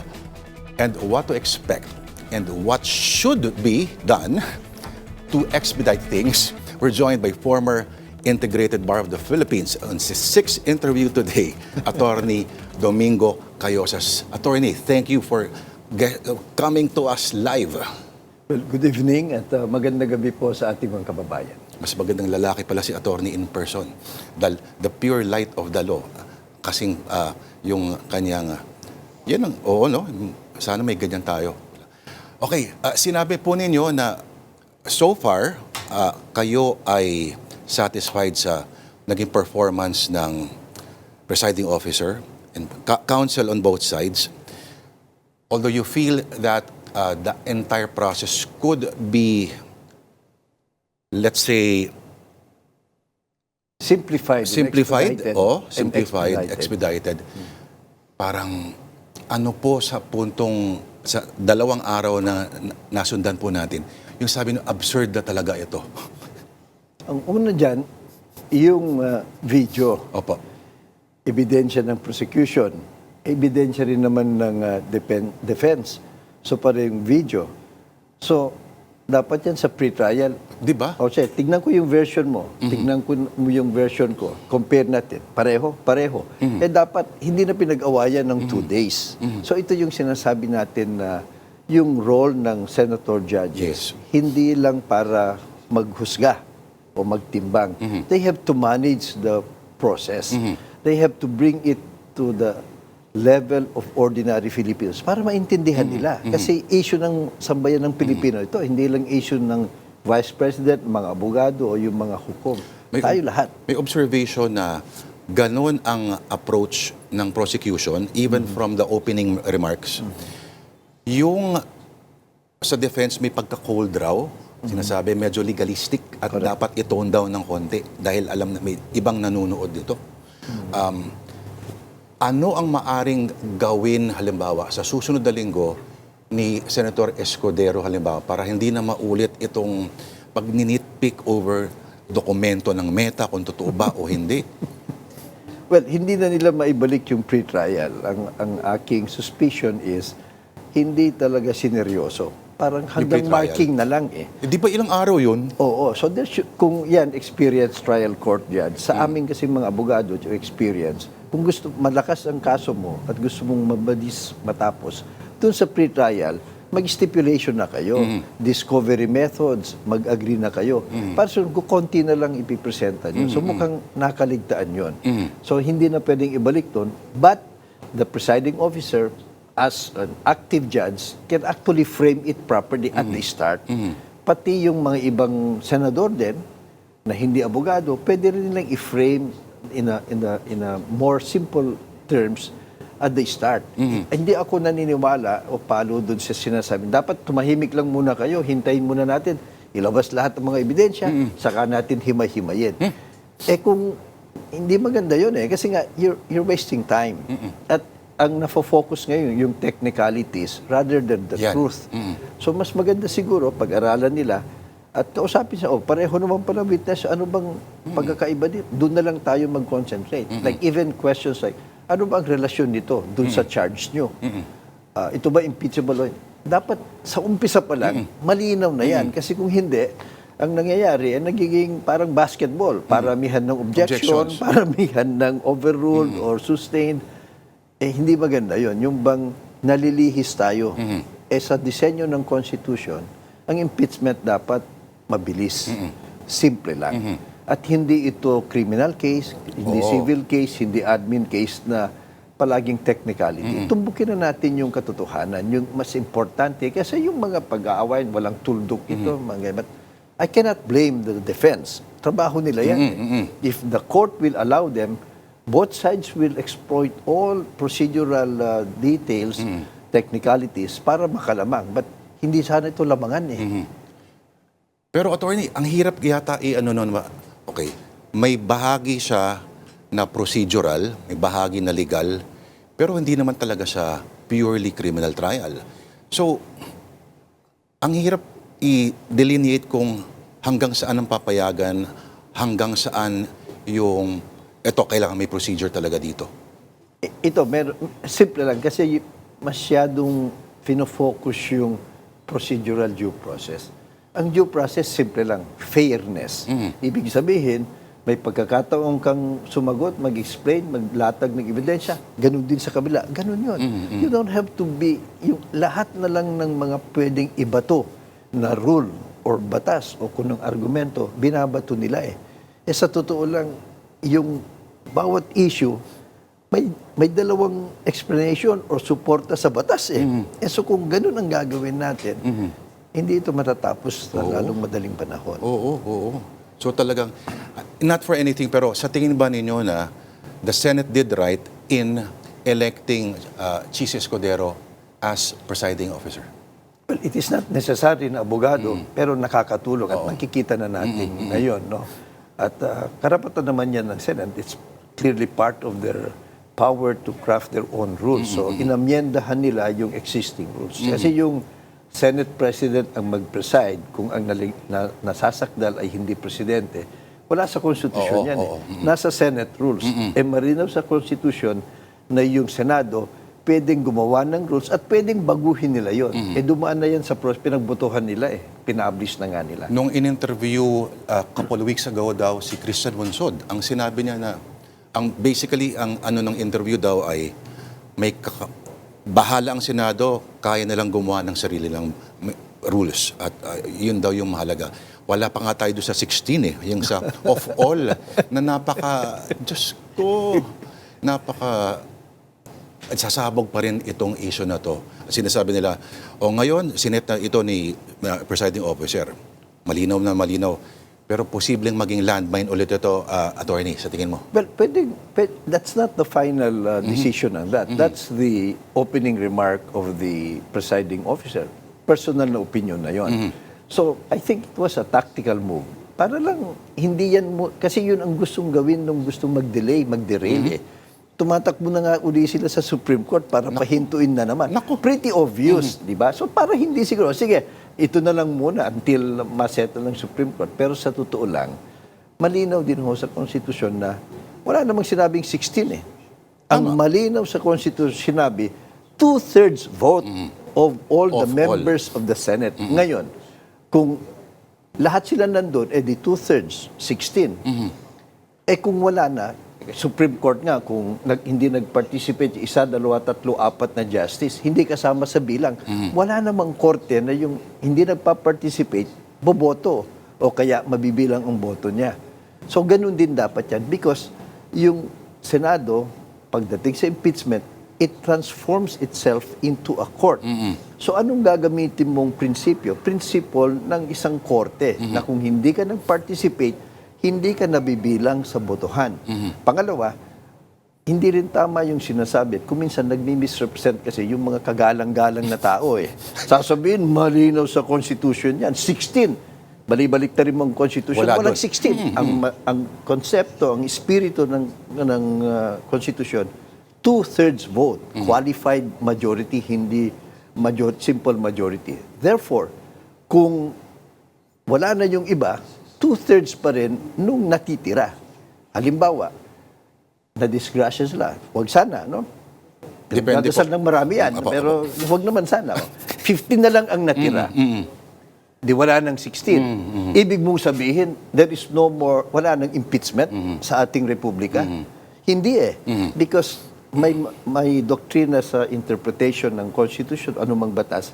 and what to expect and what should be done to expedite things, we're joined by former Integrated Bar of the Philippines on his 6th interview today, Attorney Domingo Cayosas. Attorney, thank you for coming to us live. Well, good evening at magandang gabi po sa ating mga kababayan. Mas magandang lalaki pala si attorney in person. The pure light of the law. Kasing yung kanyang, yan ang, oo, no? Sana may ganyan tayo. Okay, sinabi po ninyo na so far, kayo ay satisfied sa naging performance ng presiding officer and counsel on both sides, although you feel that the entire process could be, let's say, Simplified. expedited. Parang ano po sa puntong, sa 2 araw na nasundan po natin, yung sabi nyo, absurd na talaga ito. Ang una dyan, yung video, Opo. ebidensya ng prosecution, ebidensya rin naman ng defense. So, para yung video. So, dapat yan sa pre-trial. Di ba? O siya, tignan ko yung version mo. Tignan ko yung version ko. Compare natin. Pareho. Eh dapat, hindi na pinag-awayan ng 2 days. So ito yung sinasabi natin na yung role ng senator judges, hindi lang para maghusga o magtimbang. They have to manage the process. They have to bring it to the level of ordinary Filipinos para maintindihan nila. Kasi issue ng sambayan ng Pilipino ito, hindi lang issue ng Vice President, mga abogado o yung mga hukom. Tayo lahat. May observation na ganun ang approach ng prosecution, even from the opening remarks. Yung sa defense may pagka-cold raw, sinasabi medyo legalistic at dapat i-tone down ng konti dahil alam na may ibang nanonood dito. Ano ang maaring gawin halimbawa sa susunod na linggo ni Senator Escudero halimbawa para hindi na maulit itong pag-nitpick over dokumento ng Meta kung totoo ba o hindi? Well, hindi na nila maibalik yung pre-trial. Ang aking suspicion is hindi talaga sineryoso. Parang hanggang pre-trial. marking na lang eh. Di ba ilang araw yun? Oo. So kung yan, experienced trial court judge, sa amin kasi mga abogado, yung experience, kung gusto, malakas ang kaso mo at gusto mong mabilis matapos, dun sa pre-trial, mag-stipulation na kayo. Discovery methods, mag-agree na kayo. Para so, kung konti na lang ipipresenta nyo. So mukhang nakaligtaan yon. So hindi na pwedeng ibalik dun. But the presiding officer, as an active judge, can actually frame it properly at the start. Pati yung mga ibang senador din, na hindi abogado, pwede rin nilang i-frame in a more simple terms at the start. Hindi ako naniniwala o palo doon sa sinasabi. Dapat tumahimik lang muna kayo, hintayin muna natin, ilabas lahat ng mga ebidensya, saka natin himay-himayin. Eh kung hindi maganda yun kasi nga, you're wasting time. At ang nafo-focus ngayon, yung technicalities rather than the truth. So mas maganda siguro, pag-aralan nila, at kausapin siya, pareho naman pala witness, ano bang pagkakaiba dito? Doon na lang tayo mag-concentrate. Like even questions like, ano ba ang relasyon nito doon sa charge nyo? Ito ba impeachable? Dapat sa umpisa pa lang, malinaw na yan. Kasi kung hindi, ang nangyayari ay nagiging parang basketball. Paramihan ng objection, paramihan ng overruled or sustained. Eh, hindi maganda yon. Yung bang nalilihis tayo. Sa disenyo ng Constitution, ang impeachment dapat mabilis. Simple lang. At hindi ito criminal case, hindi civil case, hindi admin case na palaging technicality. Tumbukin na natin yung katotohanan, yung mas importante. Kasi yung mga pag-aawayan, walang tuldok ito. But I cannot blame the defense. Trabaho nila yan. If the court will allow them, both sides will exploit all procedural details, technicalities, para makalamang. But hindi sana ito lamangan Pero attorney, ang hirap yata okay, may bahagi siya na procedural, may bahagi na legal, pero hindi naman talaga siya purely criminal trial. So, ang hirap i-delineate kung hanggang saan ang papayagan, hanggang saan yung, kailangan may procedure talaga dito. Ito, simple lang, kasi masyadong fino-focus yung procedural due process. Ang due process, simple lang, fairness. Ibig sabihin, may pagkakataon kang sumagot, mag-explain, maglatag ng ebidensya, ganun din sa kabila. Ganun yun. You don't have to be, yung lahat na lang ng mga pwedeng ibato na rule or batas o kunong argumento, binabato nila sa totoo lang, yung bawat issue, may dalawang explanation or suporta sa batas so kung ganun ang gagawin natin, hindi ito matatapos sa lalong madaling panahon. Oo. So talagang, not for anything, pero sa tingin ba ninyo na the Senate did right in electing Chis Escudero as presiding officer. Well, it is not necessary na abogado, pero nakakatulong at makikita na natin ngayon, no? At karapatan naman yan ng Senate. It's clearly part of their power to craft their own rules. So, inamyendahan nila yung existing rules. Kasi yung Senate President ang mag-preside kung ang nasasakdal ay hindi presidente, wala sa Constitution yan. Nasa Senate rules. Marinaw sa Constitution na yung Senado pwedeng gumawa ng rules at pwedeng baguhin nila yon. Dumaan na yan sa pinagbotohan nila Pinablish na nga nila. Nung in-interview couple weeks ago daw si Christian Monsod, ang sinabi niya na basically ang ano ng interview daw ay bahala ang Senado, kaya nilang gumawa ng sarili ng rules at yun daw yung mahalaga. Wala pa nga tayo doon sa 16 yung sa of all na Diyos ko, sasabog pa rin itong issue na to. Sinasabi nila, ngayon, sinet na ito ni presiding officer. Malinaw na malinaw. Pero posibleng maging landmine ulit ito, attorney, sa tingin mo? Well, that's not the final decision on that. That's the opening remark of the presiding officer. Personal na opinion na yon. So, I think it was a tactical move. Para lang, hindi yan kasi yun ang gustong gawin nung gustong mag-derail Tumatakbo na nga uli sila sa Supreme Court para pahintuin na naman. Pretty obvious, di ba? So, para hindi siguro, sige, ito na lang muna until masettle ng Supreme Court. Pero sa totoo lang, malinaw din ho sa Constitution na wala namang sinabing 16 Ang malinaw sa Constitution, sinabi, 2/3 vote of all the members of the Senate. Ngayon, kung lahat sila nandun, di 2/3, 16. Kung wala na, Supreme Court nga, kung hindi nag-participate, 1, 2, 3, 4 na justice, hindi kasama sa bilang. Wala namang korte na yung hindi nagpa-participate, boboto. O kaya mabibilang ang boto niya. So, ganun din dapat yan. Because yung Senado, pagdating sa impeachment, it transforms itself into a court. So, anong gagamitin mong prinsipyo? Principle ng isang korte na kung hindi ka nag-participate, hindi ka nabibilang sa botohan. Pangalawa, hindi rin tama yung sinasabi. Kung minsan nagmi-misrepresent kasi yung mga kagalang-galang na tao Sasabihin, malinaw sa Constitution yan. 16. Balik-balik na rin mong Constitution. Walang 16. Ang konsepto, ang espiritu ng Constitution, 2/3 vote. Qualified majority, hindi simple majority. Therefore, kung wala na yung iba, 2/3 pa rin nung natitira. Halimbawa, na-disgrasya sila. Huwag sana, no? Depende Nadasal ng marami yan, pero huwag naman sana. 15 na lang ang natira. Di wala ng 16. Ibig mong sabihin, there is no more, wala ng impeachment sa ating republika? Hindi Because may doktrina sa interpretation ng Constitution, anumang batas,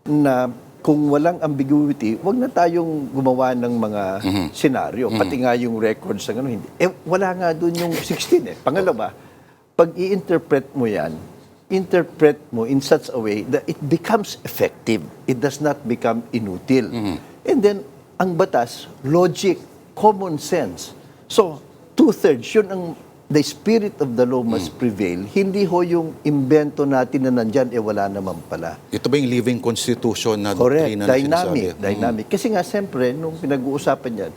na kung walang ambiguity, wag na tayong gumawa ng mga senaryo. Pati nga yung records ng hindi. Wala nga doon yung 16 Pangalawa, pag i-interpret mo yan, interpret mo in such a way that it becomes effective. It does not become inutil. And then, ang batas, logic, common sense. So, 2/3, yun ang the spirit of the law must prevail. Hindi ho yung invento natin na nandyan, wala naman pala. Ito ba yung living constitution na Correct. doktrina na Dynamic. sinasabi? Dynamic. Kasi nga, siyempre, nung pinag-uusapan yan,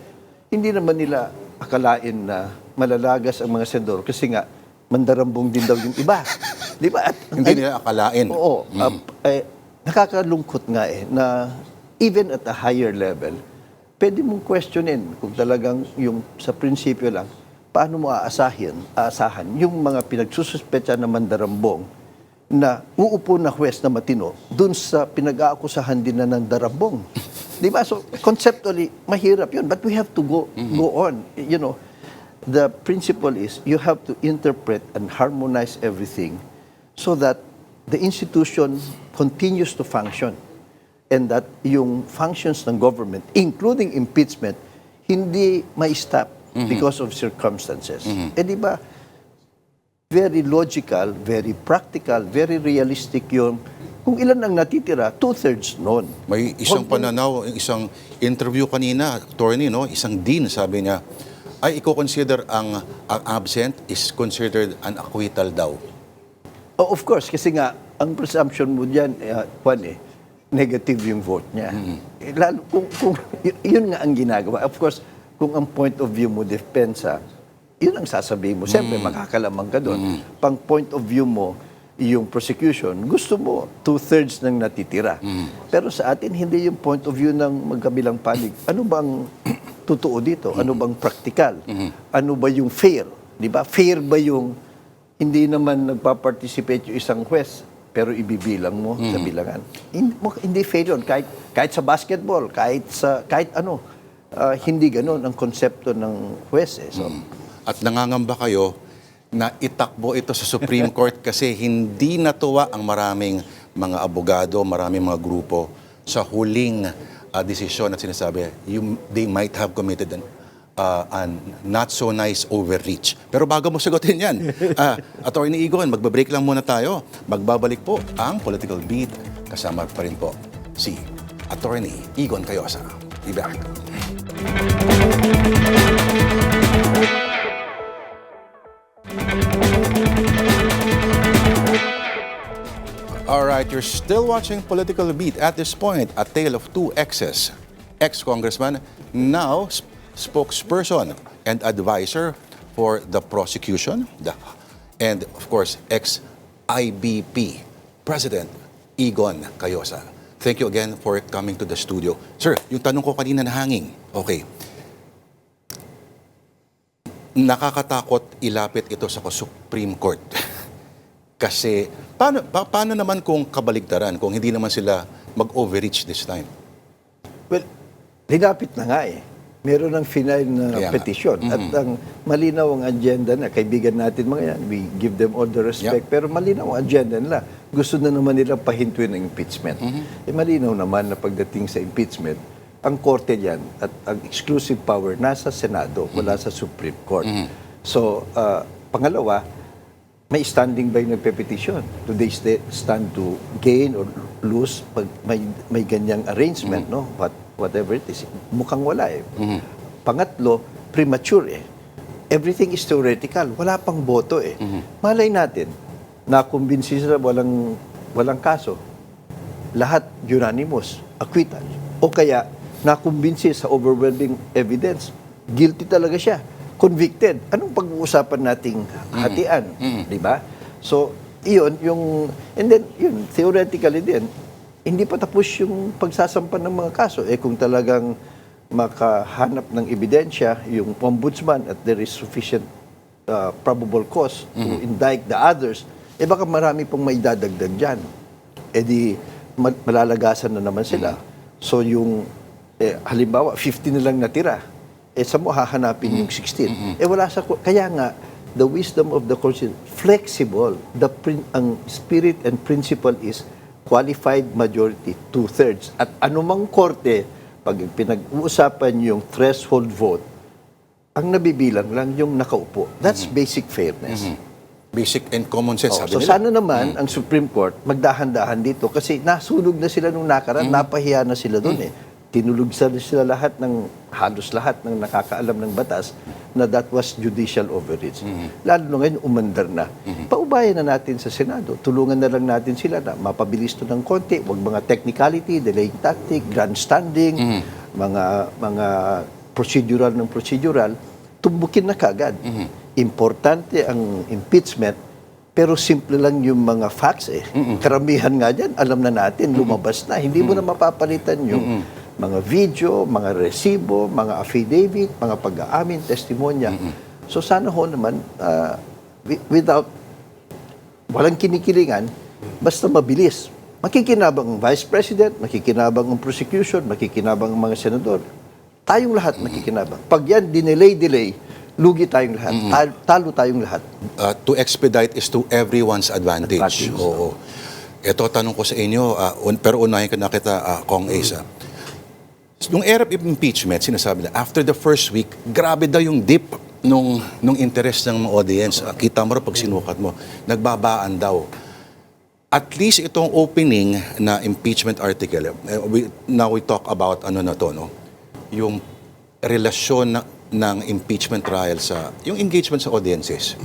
hindi naman nila akalain na malalagas ang mga senador kasi nga, mandarambong din daw yung iba. Di ba? Hindi nila akalain. Oo. Nakakalungkot nga na even at a higher level, pwede mong questionin kung talagang yung sa prinsipyo lang, paano mo aasahan yung mga pinagsususpetsa na mandarambong na uupo na huwes na matino dun sa pinag-aakusahan din na ng darambong. Di ba? So, conceptually, mahirap yun. But we have to go on. You know, the principle is you have to interpret and harmonize everything so that the institution continues to function and that yung functions ng government, including impeachment, hindi ma-stop because of circumstances. Di ba, very logical, very practical, very realistic yung kung ilan ang natitira, 2/3 noon. May isang pananaw, isang interview kanina, attorney, no? Isang dean, sabi niya, ay i-consider ang absent is considered an acquittal daw. Oh, of course, kasi nga, ang presumption mo dyan, Juan, negative yung vote niya. Lalo, kung yun nga ang ginagawa. Of course, kung ang point of view mo depensa, yun ang sasabihin mo. Siyempre, makakalamang ka doon. Pang point of view mo, yung prosecution, gusto mo 2/3 ng natitira. Pero sa atin, hindi yung point of view ng magkabilang panig. Ano bang totoo dito? Ano bang practical? Ano ba yung fair? Di ba? Fair ba yung hindi naman nagpa-participate yung isang juez, pero ibibilang mo sa bilangan? Hindi fair yun. Kahit sa basketball, kahit ano, hindi ganun ang konsepto ng juez. So, At nangangamba kayo na itakbo ito sa Supreme Court kasi hindi natuwa ang maraming mga abogado, maraming mga grupo sa huling desisyon at sinasabi, they might have committed an not so nice overreach. Pero bago mo sagutin yan, Attorney Igon, magbabreak lang muna tayo. Magbabalik po ang Political Beat. Kasama pa rin po si Attorney Igon Cayosa. Be back. All right, you're still watching Political Beat. At this point, a tale of two exes. Ex-congressman, now spokesperson and advisor for the prosecution, and of course, ex-IBP President Igon Cayosa. Thank you again for coming to the studio. Sir, yung tanong ko kanina na hanging. Okay. Nakakatakot ilapit ito sa Supreme Court. Kasi, paano naman kung kabaligtaran, kung hindi naman sila mag-overreach this time? well, linapit na nga eh. Meron ng final na Kaya nga. petisyon. At ang malinaw ang agenda na, kaibigan natin mga yan, we give them all the respect, pero malinaw ang agenda nila. Gusto na naman nila pahintuin ng impeachment. Malinaw naman na pagdating sa impeachment, ang korte yan at ang exclusive power nasa Senado, wala sa Supreme Court. So, pangalawa, may standing ba yung nagpe-petition? Do they stand to gain or lose pag may ganyang arrangement, no? Whatever it is. Mukhang wala eh. Pangatlo, premature eh. Everything is theoretical. Wala pang boto eh. Malay natin, nakumbinsi sila walang kaso. Lahat unanimous, acquittal. O kaya, nakumbinsi sa overwhelming evidence, guilty talaga siya. Convicted. Anong pag-uusapan nating hatian? Di ba? So, iyon, and then, yun, theoretically din, hindi pa tapos yung pagsasampan ng mga kaso. Kung talagang makahanap ng ebidensya, yung ombudsman at there is sufficient probable cause to indict the others, baka marami pong may dadagdag dyan. Di, malalagasan na naman sila. So, yung, halimbawa, 50 na lang natira. Sa mo hahanapin yung 16. Wala sa kaya nga the wisdom of the court is flexible. Ang spirit and principle is qualified majority, 2/3. At anumang korte pag pinag-uusapan yung threshold vote, ang nabibilang lang yung nakaupo. That's basic fairness. Basic and common sense, sabi So nila. sana naman ang Supreme Court magdahan-dahan dito kasi nasunog na sila nung nakaraan, napahiya na sila doon eh. Tinulog sila lahat halos lahat ng nakakaalam ng batas na that was judicial overreach. Lalo na ngayon, umandar na. Paubayan na natin sa Senado. Tulungan na lang natin sila na mapabilis to ng konti. Huwag mga technicality, delaying tactic, grandstanding, mga procedural ng procedural. Tumbukin na kagad. Importante ang impeachment, pero simple lang yung mga facts eh. Karamihan nga dyan, alam na natin, lumabas na. Hindi mo na mapapalitan yung mga video, mga resibo, mga affidavit, mga pag-aamin, testimonya. So sana ho naman, without, walang kinikilingan, basta mabilis. Makikinabang ang Vice President, makikinabang ang prosecution, makikinabang ang mga senador. Tayong lahat makikinabang. Pag yan, delay, lugi tayong lahat. Talo tayong lahat. To expedite is to everyone's advantage. Oo. Ito, tanong ko sa inyo, pero unahin ko na kita, Kong Ace. Nung era of impeachment, sinasabi na, after the first week, grabe daw yung dip nung interest ng mga audience. Kita mo rin pag sinukat mo, nagbabaan daw. At least itong opening na impeachment article, now we talk about ano na to, no? Yung relasyon ng impeachment trial yung engagement sa audiences.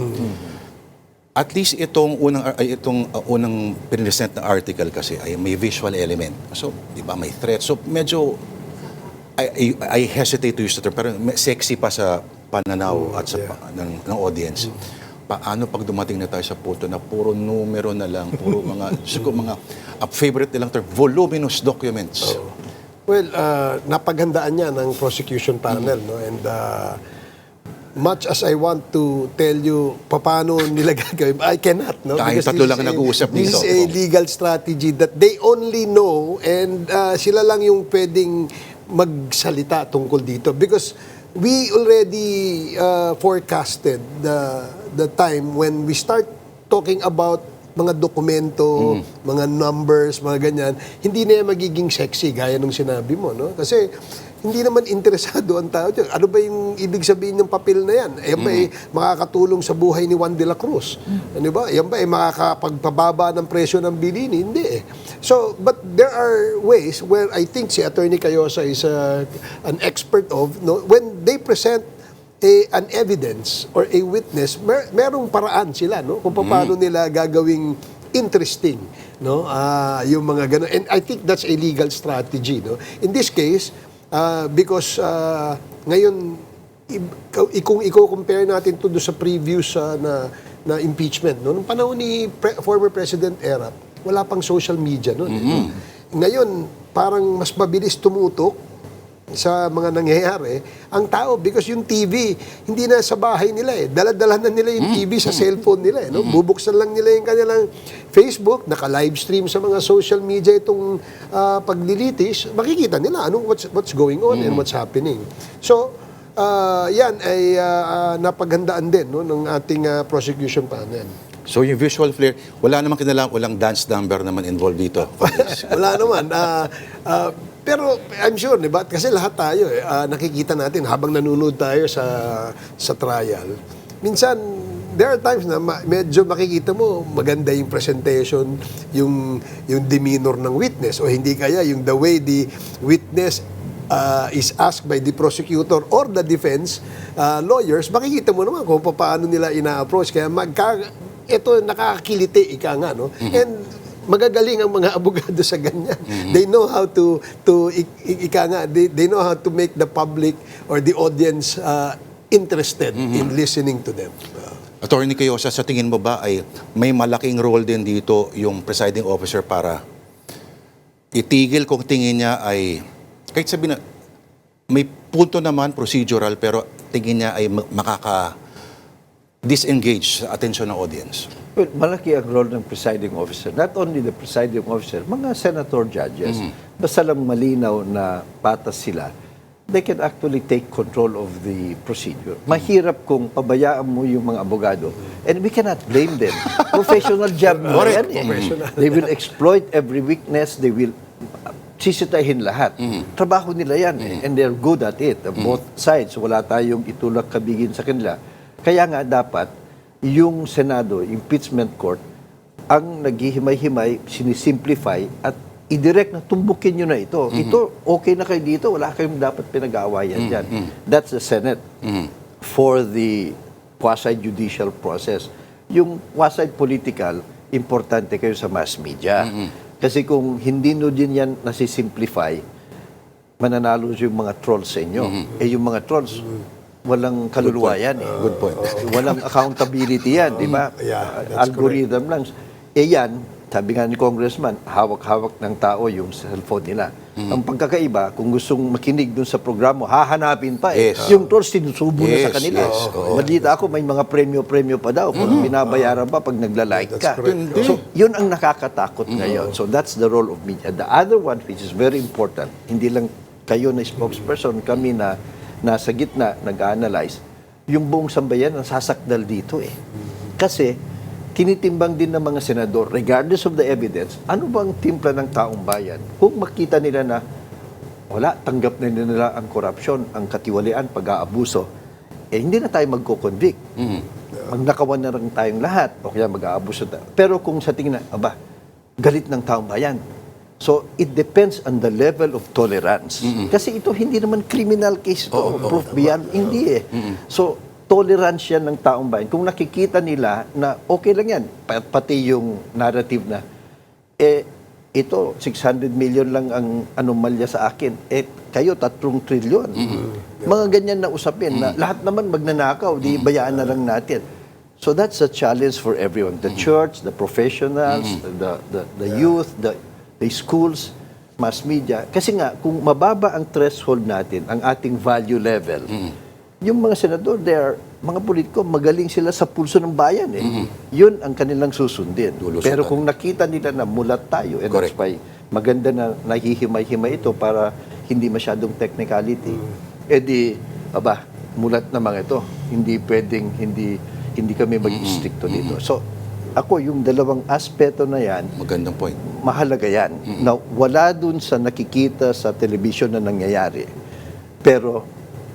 At least itong unang pinresent na article kasi ay may visual element. So, di ba, may threat. So, medyo I hesitate to use the term, pero sexy pa sa pananaw at ng audience. Paano pag dumating na tayo sa punto na puro numero na lang, puro siguro mga favorite nilang term, voluminous documents. Well, napaghandaan niya ng prosecution panel, no? And much as I want to tell you paano nila gagawin, I cannot, no? Tayong Because tatlo this lang is a- nag-uusap This dito. is a legal strategy that they only know and sila lang yung pwedeng magsalita tungkol dito. Because we already forecasted the time when we start talking about mga dokumento, mga numbers, mga ganyan, hindi na yan magiging sexy, gaya nung sinabi mo, no? Kasi hindi naman interesado ang tao dyan. Ano ba yung ibig sabihin ng papel na yan? Yan ba makakatulong sa buhay ni Juan de la Cruz? Ano ba? Yan ba makakapagpababa ng presyo ng bilini? Hindi eh. So, but there are ways where I think si Attorney Cayosa is an expert of, no? When they present an evidence or a witness, merong paraan sila, no? Kung paano nila gagawing interesting, no? Yung mga ganun. And I think that's a legal strategy, no? In this case, because ngayon, kung i-compare natin to do sa previous na impeachment, no? Nung panahon ni former President Erap, wala pang social media noon. Ngayon, parang mas mabilis tumutok sa mga nangyayari, ang tao, because yung TV, hindi na sa bahay nila eh. Dala-dala na nila yung TV sa cellphone nila eh. No? Bubuksan lang nila yung kanilang Facebook, naka-livestream sa mga social media itong paglilitis, makikita nila what's going on and what's happening. So, yan ay napaghandaan din, no, ng ating prosecution panel. So yung visual flair, wala namang kinalaman, walang dance number naman involved dito. Wala naman. Pero I'm sure, di ba? Kasi lahat tayo, nakikita natin habang nanonood tayo sa trial. Minsan, there are times na medyo makikita mo, maganda yung presentation, yung demeanor ng witness, o hindi kaya yung the way the witness is asked by the prosecutor or the defense lawyers, makikita mo naman kung paano nila ina-approach. Kaya ito nakakakiliti, ika nga, no? And magagaling ang mga abogado sa ganyan. They know how to ika nga, they know how to make the public or the audience interested in listening to them. Attorney Cayosa, sa tingin mo ba ay may malaking role din dito yung presiding officer para itigil kung tingin niya ay, kahit sabihin na, may punto naman procedural pero tingin niya ay disengage sa atensyon ng audience? Well, malaki ang role ng presiding officer. Not only the presiding officer, mga senator judges, basta lang malinaw na patas sila, they can actually take control of the procedure. Mahirap kung pabayaan mo yung mga abogado. And we cannot blame them. Professional job mo yan eh. They will exploit every weakness. They will sisitahin lahat. Trabaho nila yan eh. And they're good at it. Both sides. Wala tayong itulak kabigin sa kanila. Kaya nga dapat, yung Senado, impeachment court, ang naghihimay-himay, sinisimplify at i-direct na tumbukin nyo na ito. Ito, okay na kayo dito, wala kayong dapat pinag-aawayan dyan. That's the Senate for the quasi-judicial process. Yung quasi-political, importante kayo sa mass media. Kasi kung hindi nyo din yan nasisimplify, mananalo yung mga trolls sa inyo. Yung mga trolls, walang kaluluwa yan eh. Good point. Walang accountability yan, di ba? Yeah, that's Algorithm lang. Yan, sabi nga ni Congressman, hawak-hawak ng tao yung cellphone nila. Ang pagkakaiba, kung gustong makinig dun sa programa, hahanapin pa eh. Yes. Yung trolls, sinusubo na sa Yes, kanila. yes. Oo. Malita ako, may mga premyo-premyo pa daw. Kung binabayaran pa pag nagla-like ka. So, yun ang nakakatakot ngayon. So, that's the role of media. The other one, which is very important, hindi lang kayo na spokesperson, kami na nasa gitna, nag-analyze, yung buong sambayan ang sasakdal dito eh. Kasi, tinitimbang din ng mga senador, regardless of the evidence, ano bang timpla ng taong bayan? Kung makita nila na, wala, tanggap na nila ang korupsyon, ang katiwalian, pag-aabuso, hindi na tayo magko-convict. Magnakawan na rin tayong lahat, o kaya mag-aabuso tayo. Pero kung sa tingin na, galit ng taong bayan, So, it depends on the level of tolerance. Kasi ito, hindi naman criminal case ito. Proof beyond, hindi eh. So, tolerance yan ng taong bayan. Kung nakikita nila na okay lang yan, pati yung narrative na, ito, 600 million lang ang anomalya sa akin. Kayo, 3 trilyon. Mga ganyan na usapin na lahat naman magnanakaw, di bayaan na lang natin. So that's a challenge for everyone. The church, the professionals, the youth, the schools, mass media. Kasi nga, kung mababa ang threshold natin, ang ating value level, yung mga senador, mga politiko, magaling sila sa pulso ng bayan. Yun ang kanilang susundin. Pero kung nakita nila na mulat tayo, and that's why maganda na nahihimay-himay ito para hindi masyadong technicality, mulat na mga ito. Hindi pwedeng, hindi kami mag-istrikto dito. So, ako, yung dalawang aspeto na yan, Magandang point. mahalaga yan. Na wala dun sa nakikita sa television na nangyayari. Pero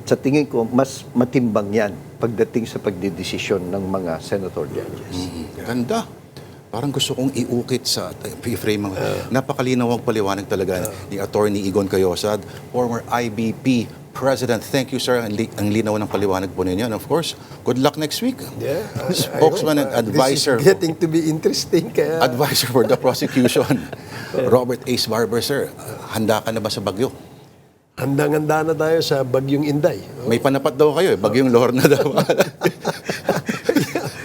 sa tingin ko, mas matimbang yan pagdating sa pagdidesisyon ng mga senator judges. Ganda. Parang gusto kong iukit sa frame. Napakalinaw ang paliwanag talaga ni Attorney Igon Cayosad, former IBP President. Thank you, sir. Ang linaw ng paliwanag po ninyo. And of course, good luck next week. Yeah, Spokesman and advisor. This is getting to be interesting. Kaya, Advisor for the prosecution, Robert Ace Barber, sir. Handa ka na ba sa bagyo? handang-handa na tayo sa Bagyong Inday. May panapat daw kayo bagyong Lorna daw.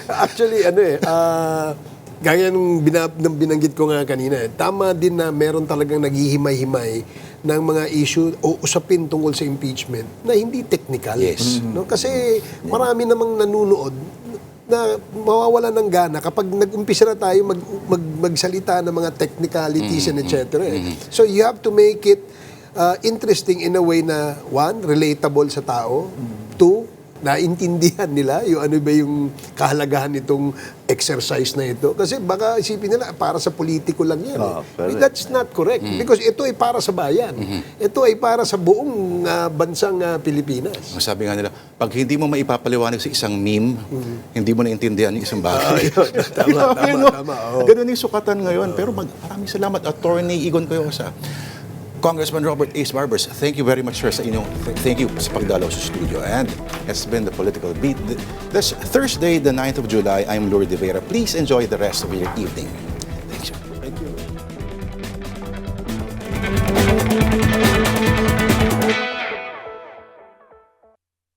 Actually, gaya nung binanggit ko nga kanina, tama din na meron talagang naghihimay-himay ng mga issue o usapin tungkol sa impeachment na hindi technical. Yes. No? Kasi marami namang nanunood na mawawala ng gana kapag nag-umpisa na tayo magsalita ng mga technicalities and etc. So you have to make it interesting in a way na, one, relatable sa tao, two, naintindihan nila yung ano ba yung kahalagahan nitong exercise na ito. Kasi baka isipin nila, para sa politiko lang yan. That's not correct. Because ito ay para sa bayan. Ito ay para sa buong bansang Pilipinas. Sabi nga nila, pag hindi mo maipapaliwanag sa isang meme, hindi mo naintindihan yung isang bagay. Tama. Ganun yung sukatan ngayon. Pero maraming salamat, Attorney Igon Cayosad. Congressman Robert Ace Barbers, thank you very much, sir, sa inyong thank you sa pagdalaw sa studio. And it's been the Political Beat. This Thursday, the 9th of July, I'm Lourdes de Vera. Please enjoy the rest of your evening.